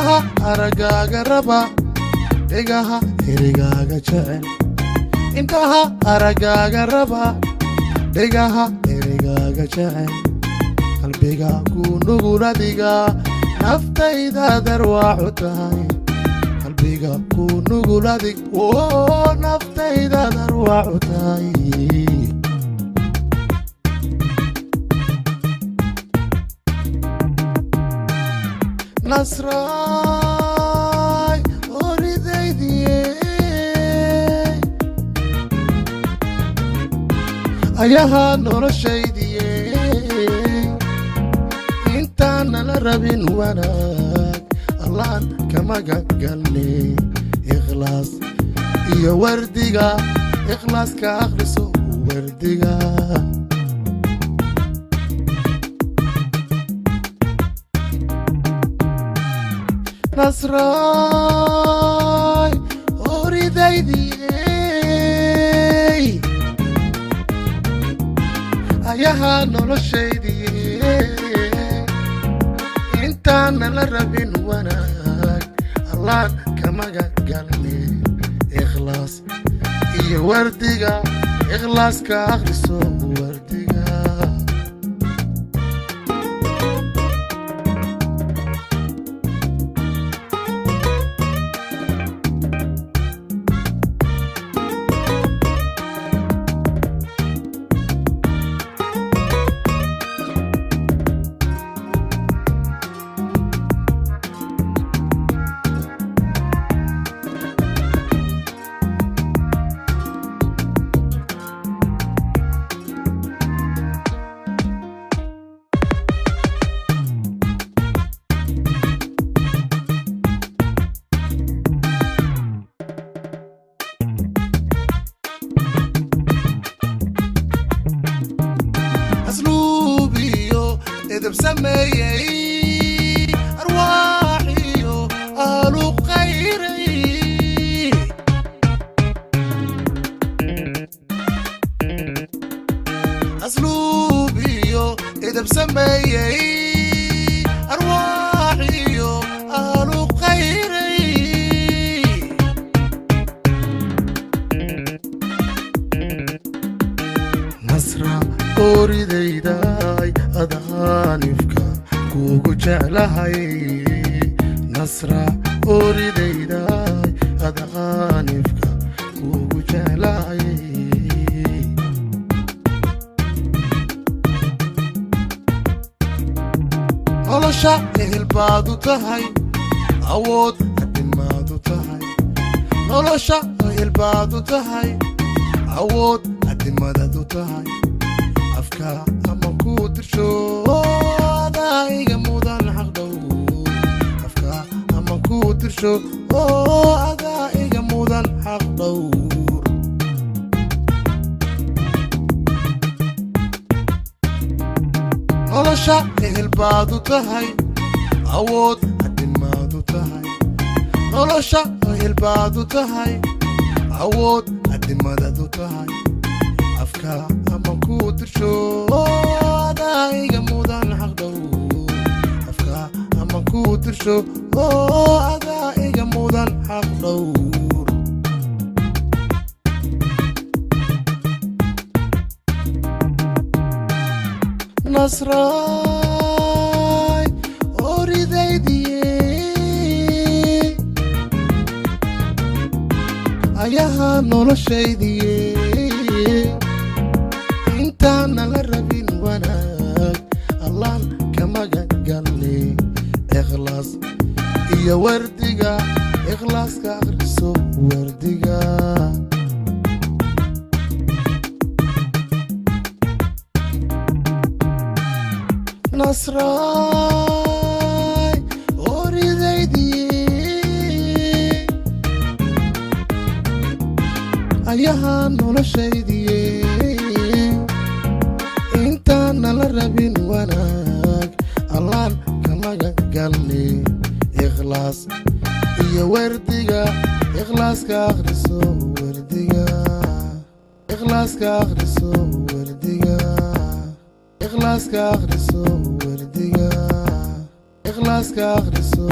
indhaha aragaaga raba dhegaha erigaaga jecel indhaha aragaaga raba dhegaha erigaaga jecel qalbiga ku nugul adiga naftayda darwaacu tahay qalbiga ku nugul adig naftayda darwaacu tahay nasray oridaydiye ayaha noloshaydiye intaan nala rabin wanaag allaan kama gagalne ikhlaas iyo wardiga ikhlaaska akhriso wardiga nasray oridaydiye ayaha noloshaydiye intaan nala rabin wanaag allaan kama gagalne ikhlaas iyo wardiga ikhlaaska akhriso wardiga سميي أرواحي آل خيري أسلوبي إذا بسميي أرواحي آل خيري نصرة أريد داي أدانفك كوكو جعلهاي نصرة أريد داي أدانفك كوكو جعلهاي nolosha ehelbaadu tahay awood adimaadu tahay nolosha ehelbaadu tahay awood adimadadu tahay afka ama ku dirsho adaiga mudan xaqdow afka ama ku dirsho adaiga mudan xaqdow nolosha ehelbaadu tahay awood adimaadu tahay nolosha ehelbaadu tahay awood adimadadu tahay afka ama ku dirsho adaiga mudan xaqdow afka ama ku dirsho adaiga mudan xaqdow nasray oridaydiye ayaha noloshaydiye intaan nala rabin wanaag allaan kama gagalne ikhlaas iyo wardiga ikhlaaska akhriso wardiga nasray oridaydiye ayaha noloshaydiye intaan nala rabin wanaag allaan kama gagalne ikhlaas iyo wardiga ikhlaaska akhriso wardiga ikhlaaska akhriso wardiga ikhlaaska akhriso wardiga ikhlaaska akhriso